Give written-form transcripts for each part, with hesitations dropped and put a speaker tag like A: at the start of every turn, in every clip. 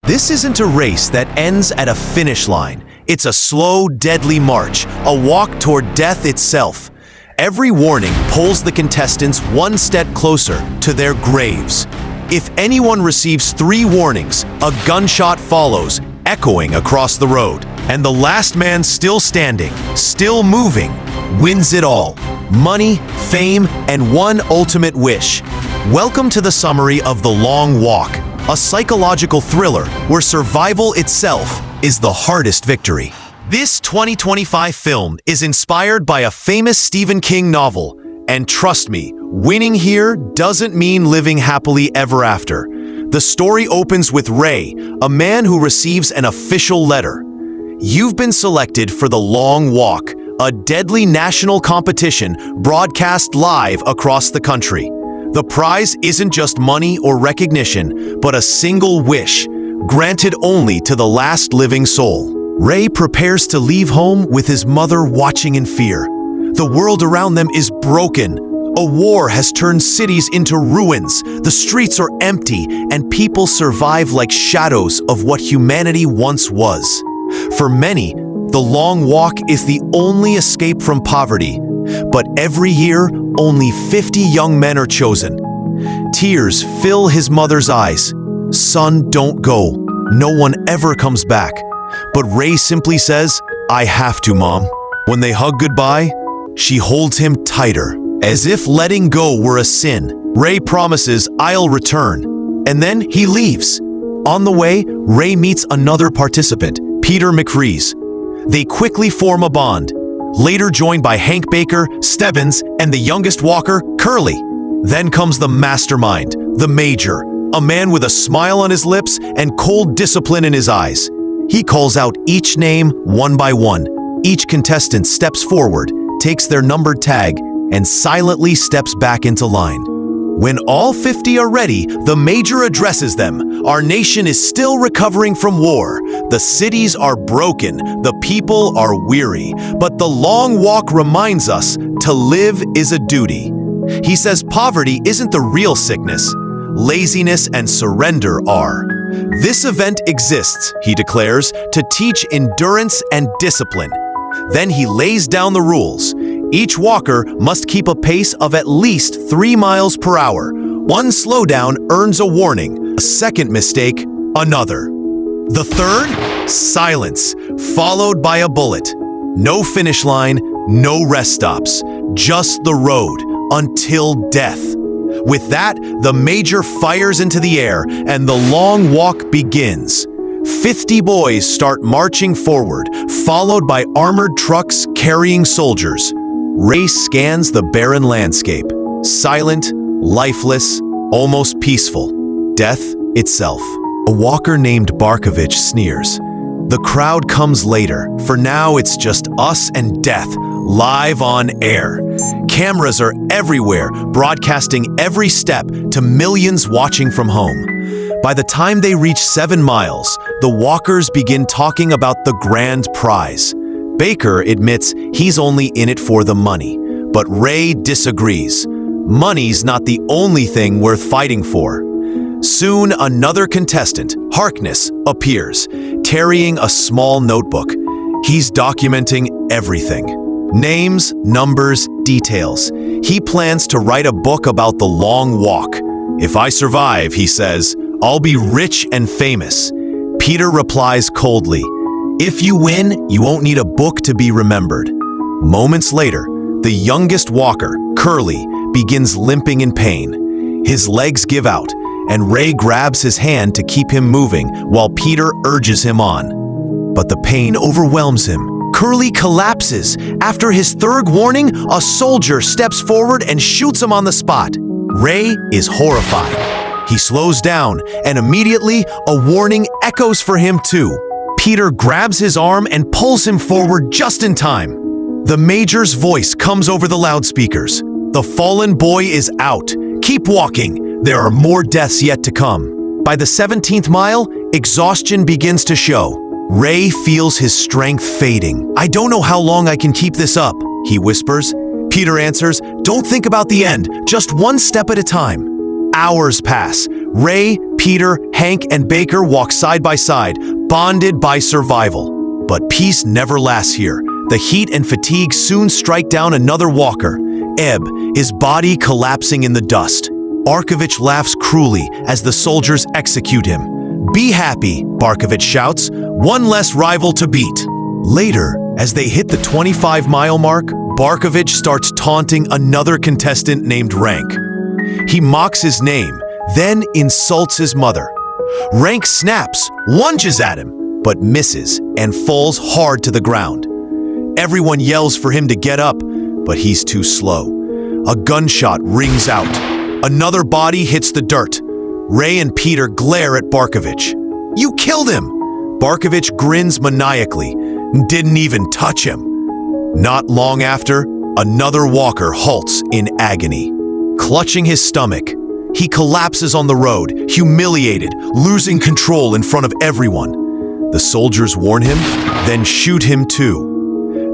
A: This isn't a race that ends at a finish line. It's a slow, deadly march, a walk toward death itself. Every warning pulls the contestants one step closer to their graves. If anyone receives 3 warnings, a gunshot follows, echoing across the road. And the last man still standing, still moving, wins it all. Money, fame, and one ultimate wish. Welcome to the summary of The Long Walk, a psychological thriller where survival itself is the hardest victory. This 2025 film is inspired by a famous Stephen King novel, and trust me, winning here doesn't mean living happily ever after. The story opens with Ray, a man who receives an official letter. You've been selected for The Long Walk, a deadly national competition broadcast live across the country. The prize isn't just money or recognition, but a single wish, granted only to the last living soul. Ray prepares to leave home with his mother watching in fear. The world around them is broken. A war has turned cities into ruins. The streets are empty, and people survive like shadows of what humanity once was. For many, the long walk is the only escape from poverty. But every year, only 50 young men are chosen. Tears fill his mother's eyes. Son, don't go. No one ever comes back. But Ray simply says, I have to, Mom. When they hug goodbye, she holds him tighter, as if letting go were a sin. Ray promises, I'll return. And then he leaves. On the way, Ray meets another participant, Peter McCrees. They quickly form a bond, later joined by Hank Baker, Stebbins, and the youngest walker, Curly. Then comes the mastermind, the Major, a man with a smile on his lips and cold discipline in his eyes. He calls out each name one by one. Each contestant steps forward, takes their numbered tag, and silently steps back into line. When all 50 are ready, the Major addresses them. Our nation is still recovering from war. The cities are broken. The people are weary. But the long walk reminds us to live is a duty. He says poverty isn't the real sickness. Laziness and surrender are. This event exists, he declares, to teach endurance and discipline. Then he lays down the rules. Each walker must keep a pace of at least 3 miles per hour. One slowdown earns a warning. A second mistake, another. The third, silence, followed by a bullet. No finish line, no rest stops. Just the road until death. With that, the Major fires into the air and the long walk begins. 50 boys start marching forward, followed by armored trucks carrying soldiers. Ray scans the barren landscape, silent, lifeless, almost peaceful. Death itself. A walker named Barkovich sneers. The crowd comes later. For now, it's just us and death, live on air. Cameras are everywhere, broadcasting every step to millions watching from home. By the time they reach 7 miles, the walkers begin talking about the grand prize. Baker admits he's only in it for the money, but Ray disagrees. Money's not the only thing worth fighting for. Soon, another contestant, Harkness, appears, carrying a small notebook. He's documenting everything. Names, numbers, details. He plans to write a book about the long walk. If I survive, he says, I'll be rich and famous. Peter replies coldly, if you win, you won't need a book to be remembered. Moments later, the youngest walker, Curly, begins limping in pain. His legs give out, and Ray grabs his hand to keep him moving while Peter urges him on. But the pain overwhelms him. Curly collapses. After his third warning, a soldier steps forward and shoots him on the spot. Ray is horrified. He slows down, and immediately a warning echoes for him too. Peter grabs his arm and pulls him forward just in time. The Major's voice comes over the loudspeakers. The fallen boy is out. Keep walking. There are more deaths yet to come. By the 17th mile, exhaustion begins to show. Ray feels his strength fading. I don't know how long I can keep this up, he whispers. Peter answers, don't think about the end, just one step at a time. Hours pass. Ray, Peter, Hank, and Baker walk side by side, bonded by survival. But peace never lasts here. The heat and fatigue soon strike down another walker, Ebb, his body collapsing in the dust. Barkovich laughs cruelly as the soldiers execute him. "Be happy," Barkovich shouts, "one less rival to beat." Later, as they hit the 25-mile mark, Barkovich starts taunting another contestant named Rank. He mocks his name, then insults his mother. Rank snaps, lunges at him, but misses and falls hard to the ground. Everyone yells for him to get up, but he's too slow. A gunshot rings out. Another body hits the dirt. Ray and Peter glare at Barkovich. "You killed him!" Barkovich grins maniacally. "Didn't even touch him." Not long after, another walker halts in agony. Clutching his stomach, he collapses on the road, humiliated, losing control in front of everyone. The soldiers warn him, then shoot him too.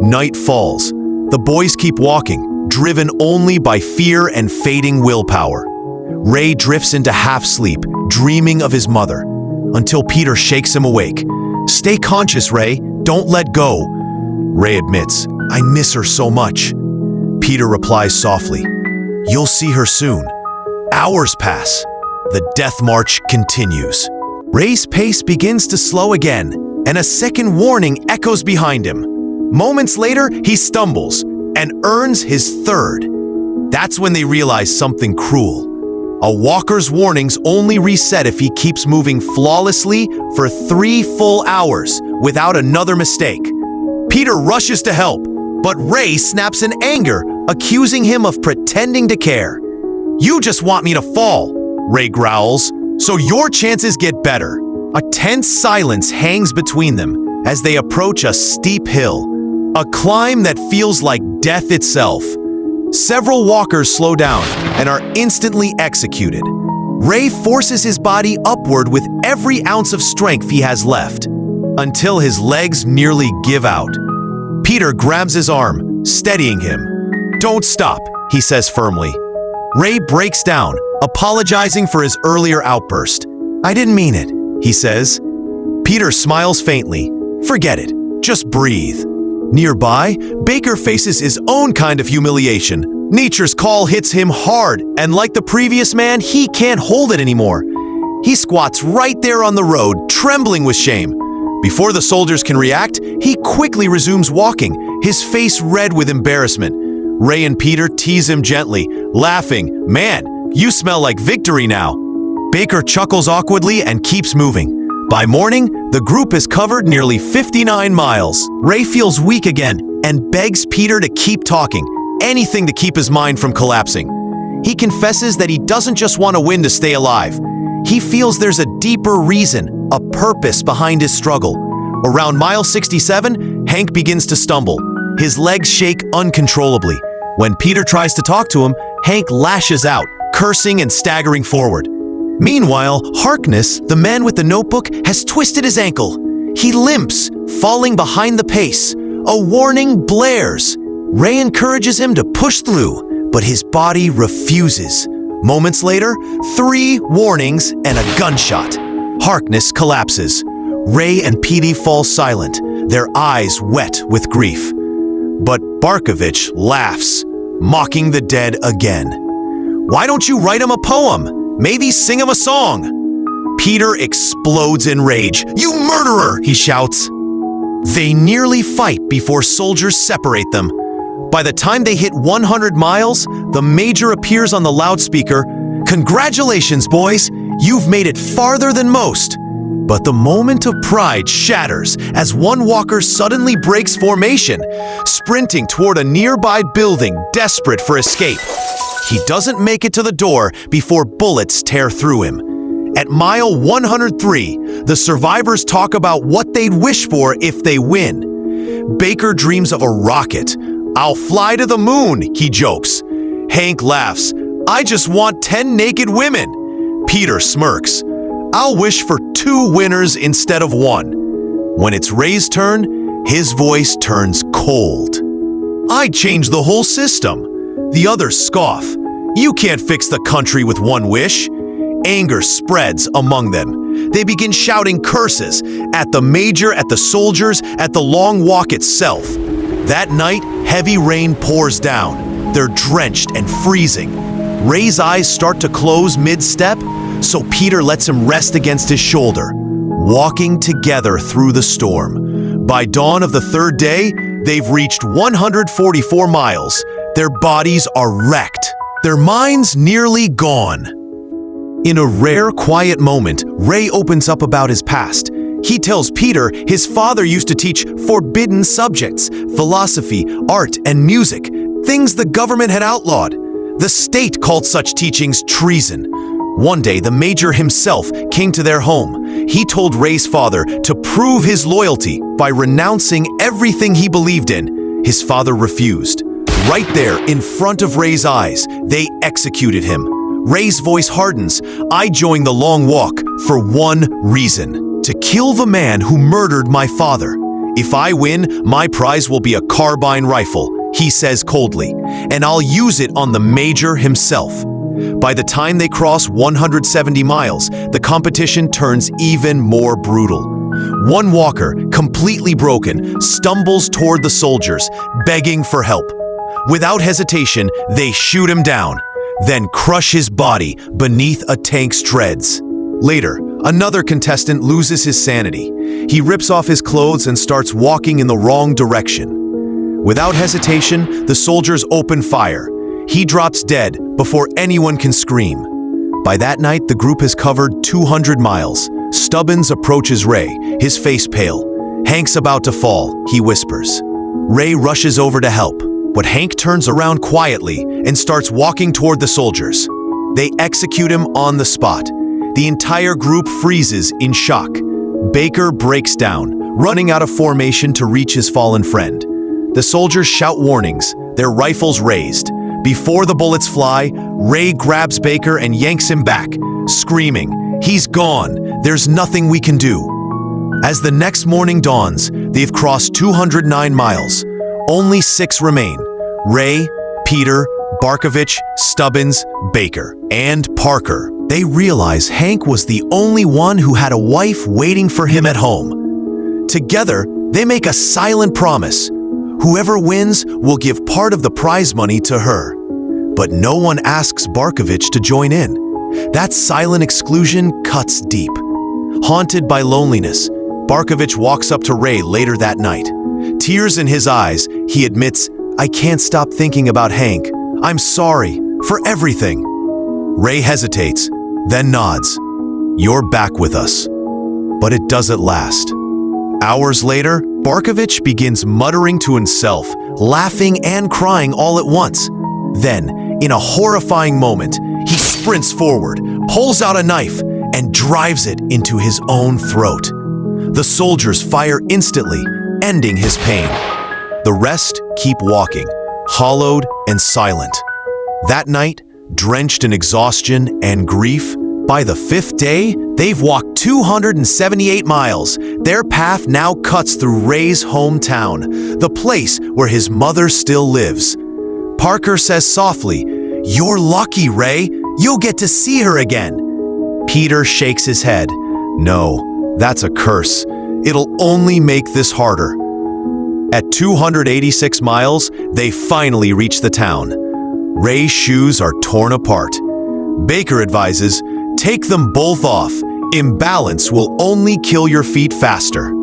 A: Night falls. The boys keep walking, driven only by fear and fading willpower. Ray drifts into half-sleep, dreaming of his mother, until Peter shakes him awake. "Stay conscious, Ray. Don't let go." Ray admits, "I miss her so much." Peter replies softly, "You'll see her soon." Hours pass. The death march continues. Ray's pace begins to slow again, and a second warning echoes behind him. Moments later, he stumbles and earns his third. That's when they realize something cruel. A walker's warnings only reset if he keeps moving flawlessly for 3 full hours without another mistake. Peter rushes to help, but Ray snaps in anger, accusing him of pretending to care. "You just want me to fall," Ray growls, "so your chances get better." A tense silence hangs between them as they approach a steep hill, a climb that feels like death itself. Several walkers slow down and are instantly executed. Ray forces his body upward with every ounce of strength he has left, until his legs nearly give out. Peter grabs his arm, steadying him. "Don't stop," he says firmly. Ray breaks down, apologizing for his earlier outburst. "I didn't mean it," he says. Peter smiles faintly. "Forget it. Just breathe." Nearby, Baker faces his own kind of humiliation. Nature's call hits him hard, and like the previous man, he can't hold it anymore. He squats right there on the road, trembling with shame. Before the soldiers can react, he quickly resumes walking, his face red with embarrassment. Ray and Peter tease him gently, laughing, "Man, you smell like victory now." Baker chuckles awkwardly and keeps moving. By morning, the group has covered nearly 59 miles. Ray feels weak again and begs Peter to keep talking, anything to keep his mind from collapsing. He confesses that he doesn't just want to win to stay alive. He feels there's a deeper reason, a purpose behind his struggle. Around mile 67, Hank begins to stumble. His legs shake uncontrollably. When Peter tries to talk to him, Hank lashes out, cursing and staggering forward. Meanwhile, Harkness, the man with the notebook, has twisted his ankle. He limps, falling behind the pace. A warning blares. Ray encourages him to push through, but his body refuses. Moments later, 3 warnings and a gunshot. Harkness collapses. Ray and Petey fall silent, their eyes wet with grief. But Barkovich laughs, mocking the dead again. "Why don't you write him a poem? Maybe sing him a song." Peter explodes in rage. "You murderer!" he shouts. They nearly fight before soldiers separate them. By the time they hit 100 miles, the major appears on the loudspeaker. "Congratulations, boys! You've made it farther than most." But the moment of pride shatters as one walker suddenly breaks formation, sprinting toward a nearby building, desperate for escape. He doesn't make it to the door before bullets tear through him. At mile 103, the survivors talk about what they'd wish for if they win. Baker dreams of a rocket. "I'll fly to the moon," he jokes. Hank laughs. "I just want 10 naked women." Peter smirks. "I'll wish for 2 winners instead of 1. When it's Ray's turn, his voice turns cold. "I'd change the whole system." The others scoff. "You can't fix the country with 1 wish." Anger spreads among them. They begin shouting curses at the major, at the soldiers, at the long walk itself. That night, heavy rain pours down. They're drenched and freezing. Ray's eyes start to close mid-step, so Peter lets him rest against his shoulder, walking together through the storm. By dawn of the third day, they've reached 144 miles. Their bodies are wrecked, their minds nearly gone. In a rare, quiet moment, Ray opens up about his past. He tells Peter his father used to teach forbidden subjects, philosophy, art, and music, things the government had outlawed. The state called such teachings treason. One day, the major himself came to their home. He told Ray's father to prove his loyalty by renouncing everything he believed in. His father refused. Right there, in front of Ray's eyes, they executed him. Ray's voice hardens. I joined the long walk for one reason: to kill the man who murdered my father. If I win, my prize will be a carbine rifle, he says coldly, and I'll use it on the major himself. By the time they cross 170 miles, the competition turns even more brutal. One walker, completely broken, stumbles toward the soldiers, begging for help. Without hesitation, they shoot him down, then crush his body beneath a tank's treads. Later, another contestant loses his sanity. He rips off his clothes and starts walking in the wrong direction. Without hesitation, the soldiers open fire. He drops dead before anyone can scream. By that night, the group has covered 200 miles. Stubbins approaches Ray, his face pale. Hank's about to fall, he whispers. Ray rushes over to help, but Hank turns around quietly and starts walking toward the soldiers. They execute him on the spot. The entire group freezes in shock. Baker breaks down, running out of formation to reach his fallen friend. The soldiers shout warnings, their rifles raised. Before the bullets fly, Ray grabs Baker and yanks him back, screaming, "He's gone. There's nothing we can do." As the next morning dawns, they've crossed 209 miles. Only 6 remain: Ray, Peter, Barkovich, Stubbins, Baker, and Parker. They realize Hank was the only one who had a wife waiting for him at home. Together, they make a silent promise. Whoever wins will give part of the prize money to her. But no one asks Barkovich to join in. That silent exclusion cuts deep. Haunted by loneliness, Barkovich walks up to Ray later that night. Tears in his eyes, he admits, "I can't stop thinking about Hank. I'm sorry for everything." Ray hesitates, then nods. "You're back with us." But it doesn't last. Hours later, Barkovich begins muttering to himself, laughing and crying all at once. Then, in a horrifying moment, he sprints forward, pulls out a knife, and drives it into his own throat. The soldiers fire instantly, ending his pain. The rest keep walking, hollowed and silent. That night, drenched in exhaustion and grief, by the 5th day, they've walked 278 miles. Their path now cuts through Ray's hometown, the place where his mother still lives. Parker says softly, "You're lucky, Ray. You'll get to see her again." Peter shakes his head. "No, that's a curse. It'll only make this harder." At 286 miles, they finally reach the town. Ray's shoes are torn apart. Baker advises, "Take them both off. Imbalance will only kill your feet faster."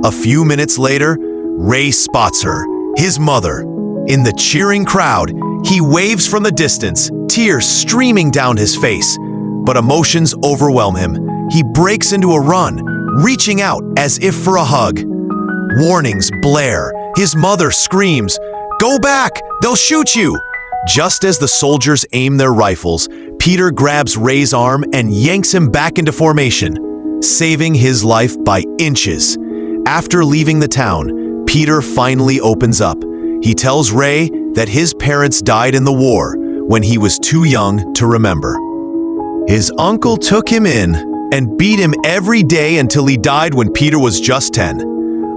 A: A few minutes later, Ray spots her, his mother. In the cheering crowd, he waves from the distance, tears streaming down his face. But emotions overwhelm him. He breaks into a run, reaching out as if for a hug. Warnings blare. His mother screams, "Go back! They'll shoot you!" Just as the soldiers aim their rifles, Peter grabs Ray's arm and yanks him back into formation, saving his life by inches. After leaving the town, Peter finally opens up. He tells Ray that his parents died in the war when he was too young to remember. His uncle took him in and beat him every day until he died when Peter was just 10.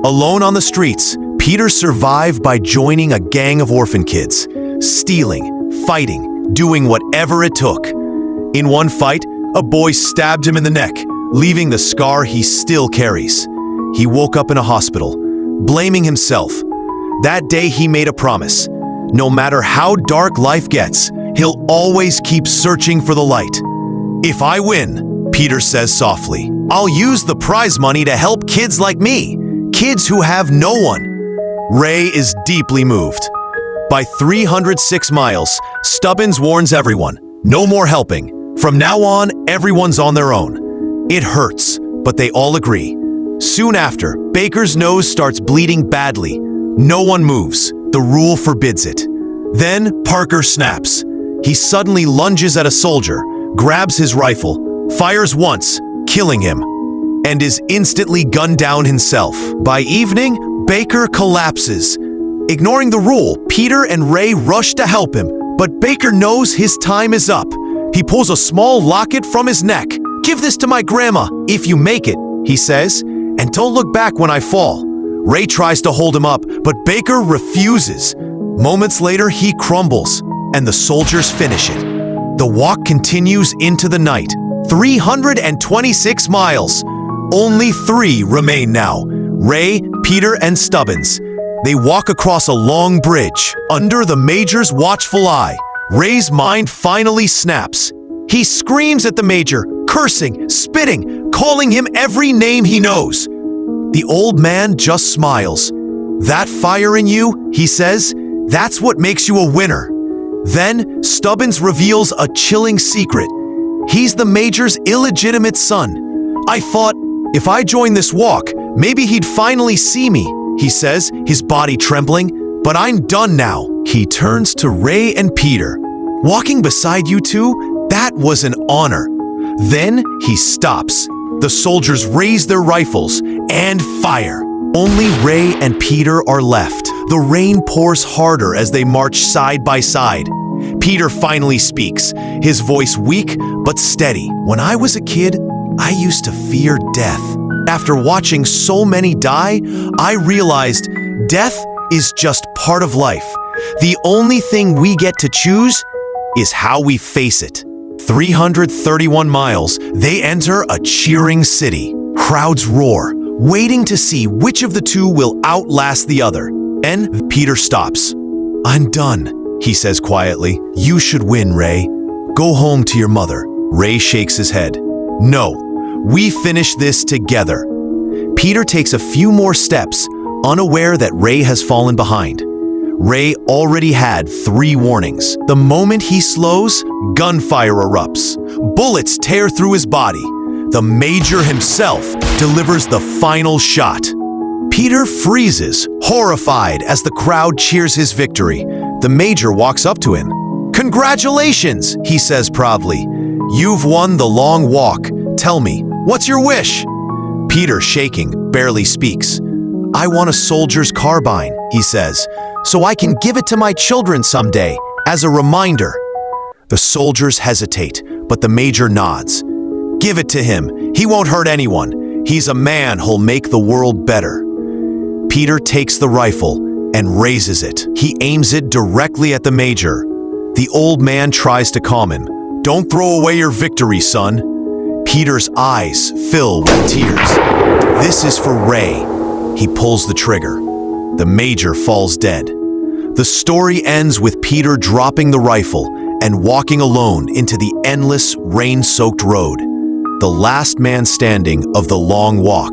A: Alone on the streets, Peter survived by joining a gang of orphan kids, stealing, fighting, doing whatever it took. In one fight, a boy stabbed him in the neck, leaving the scar he still carries. He woke up in a hospital, blaming himself. That day he made a promise. No matter how dark life gets, he'll always keep searching for the light. If I win, Peter says softly, I'll use the prize money to help kids like me, kids who have no one. Ray is deeply moved. By 306 miles, Stubbins warns everyone, no more helping. From now on, everyone's on their own. It hurts, but they all agree. Soon after, Baker's nose starts bleeding badly. No one moves. The rule forbids it. Then Parker snaps. He suddenly lunges at a soldier, grabs his rifle, fires once, killing him, and is instantly gunned down himself. By evening, Baker collapses. Ignoring the rule, Peter and Ray rush to help him, but Baker knows his time is up. He pulls a small locket from his neck. Give this to my grandma, if you make it, he says, and don't look back when I fall. Ray tries to hold him up, but Baker refuses. Moments later, he crumbles, and the soldiers finish it. The walk continues into the night. 326 miles. Only 3 remain now. Ray, Peter, and Stubbins. They walk across a long bridge. Under the Major's watchful eye, Ray's mind finally snaps. He screams at the Major, cursing, spitting, calling him every name he knows. The old man just smiles. That fire in you, he says, that's what makes you a winner. Then Stubbins reveals a chilling secret. He's the Major's illegitimate son. I thought, if I join this walk, maybe he'd finally see me, he says, his body trembling. But I'm done now. He turns to Ray and Peter. Walking beside you two, that was an honor. Then he stops. The soldiers raise their rifles and fire. Only Ray and Peter are left. The rain pours harder as they march side by side. Peter finally speaks, his voice weak but steady. When I was a kid, I used to fear death. After watching so many die, I realized death is just part of life. The only thing we get to choose is how we face it. 331 miles, they enter a cheering city. Crowds roar, waiting to see which of the two will outlast the other. And Peter stops. I'm done, he says quietly. You should win, Ray. Go home to your mother. Ray shakes his head. No, we finish this together. Peter takes a few more steps, unaware that Ray has fallen behind. Ray already had 3 warnings. The moment he slows, gunfire erupts. Bullets tear through his body. The Major himself delivers the final shot. Peter freezes, horrified as the crowd cheers his victory. The Major walks up to him. Congratulations, he says proudly. You've won the long walk. Tell me, what's your wish? Peter, shaking, barely speaks. I want a soldier's carbine, he says, so I can give it to my children someday, as a reminder. The soldiers hesitate, but the Major nods. Give it to him. He won't hurt anyone. He's a man who'll make the world better. Peter takes the rifle and raises it. He aims it directly at the Major. The old man tries to calm him. Don't throw away your victory, son. Peter's eyes fill with tears. This is for Ray. He pulls the trigger. The Major falls dead. The story ends with Peter dropping the rifle and walking alone into the endless, rain-soaked road. The last man standing of the long walk.